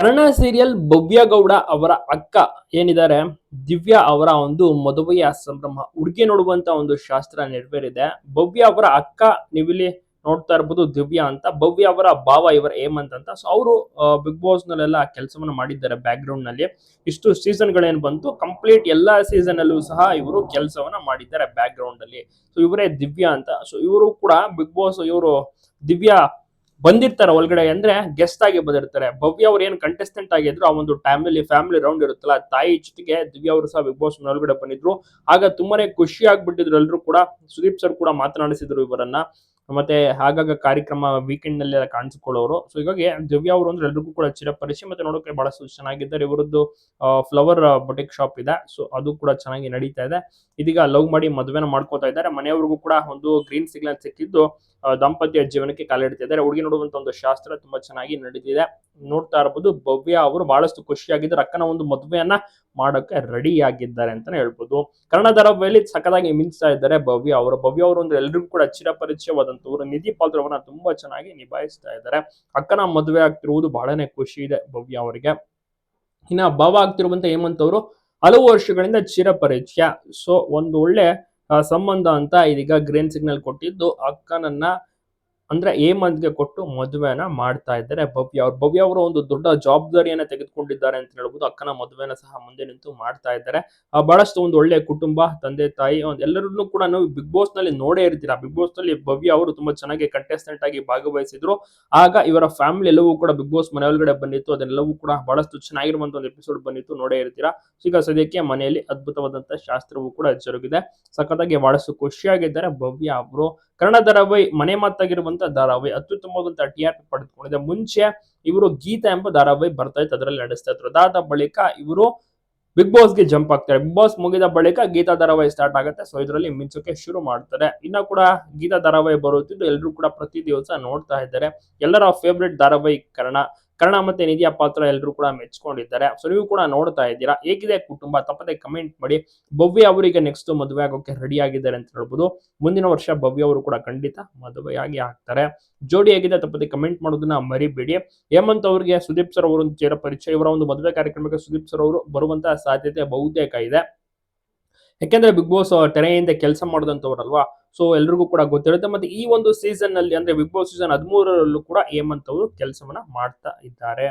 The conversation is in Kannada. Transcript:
ಕನ್ನಡ ಸೀರಿಯಲ್ ಭವ್ಯ ಗೌಡ ಅವರ ಅಕ್ಕ ಏನಿದ್ದಾರೆ ದಿವ್ಯಾ ಅವರ ಒಂದು ಮದುವೆಯ ಸಂಭ್ರಮ ಹುಡುಗಿ ನೋಡುವಂತ ಒಂದು ಶಾಸ್ತ್ರ ನೆರವೇರಿದೆ. ಭವ್ಯ ಅವರ ಅಕ್ಕ ನೀವಿಲ್ಲಿ ನೋಡ್ತಾ ಇರಬಹುದು ದಿವ್ಯಾ ಅಂತ. ಭವ್ಯ ಅವರ ಭಾವ ಇವರ ಹೇಮಂತ್ ಅಂತ. ಸೊ ಅವರು ಬಿಗ್ ಬಾಸ್ ನಲ್ಲೆಲ್ಲ ಕೆಲಸವನ್ನ ಮಾಡಿದ್ದಾರೆ ಬ್ಯಾಕ್ ಗ್ರೌಂಡ್ ನಲ್ಲಿ. ಇಷ್ಟು ಸೀಸನ್ ಗಳೇನ್ ಬಂತು ಕಂಪ್ಲೀಟ್ ಎಲ್ಲಾ ಸೀಸನ್ ಅಲ್ಲೂ ಸಹ ಇವರು ಕೆಲಸವನ್ನ ಮಾಡಿದ್ದಾರೆ ಬ್ಯಾಕ್ ಗ್ರೌಂಡ್ ಅಲ್ಲಿ. ಸೊ ಇವರೇ ದಿವ್ಯಾ ಅಂತ. ಸೊ ಇವರು ಕೂಡ ಬಿಗ್ ಬಾಸ್ ಇವರು ದಿವ್ಯಾ ಬಂದಿರ್ತಾರೆ ಒಳಗಡೆ ಅಂದ್ರೆ ಗೆಸ್ಟ್ ಆಗಿ ಬಂದಿರ್ತಾರೆ. ಭವ್ಯ ಅವ್ರು ಏನ್ ಕಂಟೆಸ್ಟೆಂಟ್ ಆಗಿದ್ರು ಆ ಒಂದು ಫ್ಯಾಮಿಲಿ ರೌಂಡ್ ಇರುತ್ತಲ್ಲ ತಾಯಿ ಜೊತೆಗೆ ದಿವ್ಯಾ ಅವರು ಸಹ ಬಿಗ್ ಬಾಸ್ ಒಳಗಡೆ ಬಂದಿದ್ರು. ಆಗ ತುಂಬಾನೇ ಖುಷಿ ಆಗ್ಬಿಟ್ಟಿದ್ರು ಎಲ್ರು ಕೂಡ. ಸುದೀಪ್ ಸರ್ ಕೂಡ ಮಾತನಾಡಿಸಿದ್ರು ಇವರನ್ನ. ಮತ್ತೆ ಆಗಾಗ ಕಾರ್ಯಕ್ರಮ ವೀಕೆಂಡ್ ನಲ್ಲಿ ಕಾಣಿಸಿಕೊಳ್ಳೋರು. ಸೊ ಹೀಗಾಗಿ ದಿವ್ಯಾ ಅವರು ಅಂದ್ರೆ ಎಲ್ರಿಗೂ ಕೂಡ ಚಿರಪರಿಚಯ ಮತ್ತೆ ನೋಡೋಕೆ ಬಹಳಷ್ಟು ಚೆನ್ನಾಗಿದ್ದಾರೆ. ಇವರದ್ದು ಫ್ಲವರ್ ಬೊಟಿಕ್ ಶಾಪ್ ಇದೆ. ಸೊ ಅದು ಕೂಡ ಚೆನ್ನಾಗಿ ನಡೀತಾ ಇದೆ. ಇದೀಗ ಲವ್ ಮಾಡಿ ಮದುವೆನ ಮಾಡ್ಕೋತಾ ಇದ್ದಾರೆ. ಮನೆಯವ್ರಿಗೂ ಕೂಡ ಒಂದು ಗ್ರೀನ್ ಸಿಗ್ನಲ್ ಸಿಕ್ಕಿದ್ದು ದಾಂಪತ್ಯ ಜೀವನಕ್ಕೆ ಕಾಲಿಡ್ತಾ ಇದ್ದಾರೆ. ಹುಡುಗಿ ನೋಡುವಂತ ಒಂದು ಶಾಸ್ತ್ರ ತುಂಬಾ ಚೆನ್ನಾಗಿ ನಡೆದಿದೆ. ನೋಡ್ತಾ ಇರಬಹುದು ಭವ್ಯ ಅವರು ಬಹಳಷ್ಟು ಖುಷಿಯಾಗಿದ್ದಾರೆ. ಅಕ್ಕನ ಒಂದು ಮದುವೆಯನ್ನ ಮಾಡೋಕೆ ರೆಡಿ ಆಗಿದ್ದಾರೆ ಅಂತಾನೆ ಹೇಳ್ಬೋದು. ಕನ್ನಡ ಧಾರಾವಾಹಿಯಲ್ಲಿ ಸಖತ್ತಾಗಿ ಮಿಂಚ್ತಾ ಇದ್ದಾರೆ ಭವ್ಯ ಅವರು. ಭವ್ಯ ಅವರು ಅಂದ್ರೆ ಎಲ್ರಿಗೂ ಕೂಡ ಚಿರಪರಿಚಯವಾದಂತವರು. ನಿಧಿ ಪಾತ್ರವನ್ನ ತುಂಬಾ ಚೆನ್ನಾಗಿ ನಿಭಾಯಿಸ್ತಾ ಇದ್ದಾರೆ. ಅಕ್ಕನ ಮದುವೆ ಆಗ್ತಿರುವುದು ಬಹಳನೇ ಖುಷಿ ಇದೆ ಭವ್ಯ ಅವರಿಗೆ. ಇನ್ನ ಭಾವ ಆಗ್ತಿರುವಂತ ಹೇಮಂತ್ ಅವರು ಹಲವು ವರ್ಷಗಳಿಂದ ಚಿರಪರಿಚಯ. ಸೊ ಒಂದು ಒಳ್ಳೆ ಸಂಬಂಧ ಅಂತ ಇದೀಗ ಗ್ರೀನ್ ಸಿಗ್ನಲ್ ಕೊಟ್ಟಿದ್ದು ಅಕ್ಕನನ್ನ ಅಂದ್ರೆ ಹೇಮಂತ್ಗೆ ಕೊಟ್ಟು ಮದುವೆನ ಮಾಡ್ತಾ ಇದ್ದಾರೆ ಭವ್ಯ ಅವರು. ಭವ್ಯ ಅವರು ಒಂದು ದೊಡ್ಡ ಜವಾಬ್ದಾರಿಯನ್ನ ತೆಗೆದುಕೊಂಡಿದ್ದಾರೆ ಅಂತ ಹೇಳ್ಬೋದು. ಅಕ್ಕನ ಮದುವೆನ ಸಹ ಮುಂದೆ ನಿಂತು ಮಾಡ್ತಾ ಇದ್ದಾರೆ. ಬಹಳಷ್ಟು ಒಂದು ಒಳ್ಳೆ ಕುಟುಂಬ, ತಂದೆ ತಾಯಿ ಎಲ್ಲರನ್ನೂ ಕೂಡ ನಾವು ಬಿಗ್ ಬಾಸ್ ನಲ್ಲಿ ನೋಡೇ ಇರ್ತೀರಾ. ಬಿಗ್ ಬಾಸ್ ನಲ್ಲಿ ಭವ್ಯ ಅವರು ತುಂಬಾ ಚೆನ್ನಾಗಿ ಕಂಟೆಸ್ಟೆಂಟ್ ಆಗಿ ಭಾಗವಹಿಸಿದ್ರು. ಆಗ ಇವರ ಫ್ಯಾಮಿಲಿ ಎಲ್ಲವೂ ಕೂಡ ಬಿಗ್ ಬಾಸ್ ಮನೆ ಒಳಗಡೆ ಬಂದಿತ್ತು. ಅದೆಲ್ಲವೂ ಕೂಡ ಬಹಳಷ್ಟು ಚೆನ್ನಾಗಿರುವಂತ ಒಂದು ಎಪಿಸೋಡ್ ಬಂದಿತ್ತು, ನೋಡೇ ಇರ್ತೀರಾ. ಈಗ ಸದ್ಯಕ್ಕೆ ಮನೆಯಲ್ಲಿ ಅದ್ಭುತವಾದಂತಹ ಶಾಸ್ತ್ರವೂ ಕೂಡ ಜರುಗಿದೆ. ಸಖತ್ತಾಗಿ ಬಹಳಷ್ಟು ಖುಷಿಯಾಗಿದ್ದಾರೆ ಭವ್ಯ ಅವರು. ಕನ್ನಡ ಧಾರಾವಾಹಿ ಮನೆ ಮಾತಾಗಿರುವಂತ ಧಾರಾವಾಹಿ ಅತ್ಯುತ್ತಮವಾದಂತಹ ಟಿಆರ್ಪಿ ಪಡೆದುಕೊಂಡಿದೆ. ಮುಂಚೆ ಇವರು ಗೀತಾ ಎಂಬ ಧಾರಾವಾಹಿ ಬರ್ತಾ ಇತ್ತು, ಅದರಲ್ಲಿ ನಡೆಸ್ತಾ ಇದ್ರು. ಅದಾದ ಬಳಿಕ ಇವರು ಬಿಗ್ ಬಾಸ್ ಗೆ ಜಂಪ್ ಆಗ್ತಾರೆ. ಬಿಗ್ ಬಾಸ್ ಮುಗಿದ ಬಳಿಕ ಗೀತಾ ಧಾರಾವಾಹಿ ಸ್ಟಾರ್ಟ್ ಆಗುತ್ತೆ. ಸೊ ಇದರಲ್ಲಿ ಮಿಂಚೋಕೆ ಶುರು ಮಾಡ್ತಾರೆ. ಇನ್ನ ಕೂಡ ಗೀತಾ ಧಾರಾವಾಹಿ ಬರುತ್ತಿದ್ದು ಎಲ್ಲರೂ ಕೂಡ ಪ್ರತಿ ದಿವಸ ನೋಡ್ತಾ ಇದ್ದಾರೆ. ಎಲ್ಲರ ಫೇವ್ರೆಟ್ ಧಾರಾವಾಹಿ ಕರ್ಣ ಮತ್ತೆ ನಿಧಿಯ ಪಾತ್ರ ಎಲ್ಲರೂ ಕೂಡ ಮೆಚ್ಕೊಂಡಿದ್ದಾರೆ. ಸೊ ನೀವು ಕೂಡ ನೋಡ್ತಾ ಇದ್ದೀರಾ. ಹೇಗಿದೆ ಕುಟುಂಬ ತಪ್ಪದೆ ಕಮೆಂಟ್ ಮಾಡಿ. ಭವ್ಯ ಅವರಿಗೆ ನೆಕ್ಸ್ಟ್ ಮದುವೆ ಆಗೋಕೆ ರೆಡಿ ಆಗಿದ್ದಾರೆ ಅಂತ ಹೇಳ್ಬೋದು. ಮುಂದಿನ ವರ್ಷ ಭವ್ಯ ಅವರು ಕೂಡ ಖಂಡಿತ ಮದುವೆಯಾಗಿ ಆಗ್ತಾರೆ. ಜೋಡಿ ಹೇಗಿದೆ ತಪ್ಪದೆ ಕಮೆಂಟ್ ಮಾಡೋದನ್ನ ಮರಿಬೇಡಿ. ಹೇಮಂತ್ ಅವರಿಗೆ ಸುದೀಪ್ ಸರ್ ಅವರು ಚಿರ ಪರಿಚಯ. ಇವರ ಒಂದು ಮದುವೆ ಕಾರ್ಯಕ್ರಮಕ್ಕೆ ಸುದೀಪ್ ಸರ್ ಅವರು ಬರುವಂತಹ ಸಾಧ್ಯತೆ ಬಹುತೇಕ ಇದೆ. ಯಾಕೆಂದ್ರೆ ಬಿಗ್ ಬಾಸ್ ತೆರೆಯಿಂದ ಕೆಲಸ ಮಾಡಿದಂತವ್ರಲ್ವಾ. ಸೊ ಎಲ್ರಿಗೂ ಕೂಡ ಗೊತ್ತಿರುತ್ತೆ. ಮತ್ತೆ ಈ ಒಂದು ಸೀಸನ್ ನಲ್ಲಿ ಅಂದ್ರೆ ಬಿಗ್ ಬಾಸ್ ಸೀಸನ್ 13ರಲ್ಲೂ ಕೂಡ ಹೇಮಂತ್ ಅವರು ಕೆಲಸವನ್ನ ಮಾಡ್ತಾ ಇದ್ದಾರೆ.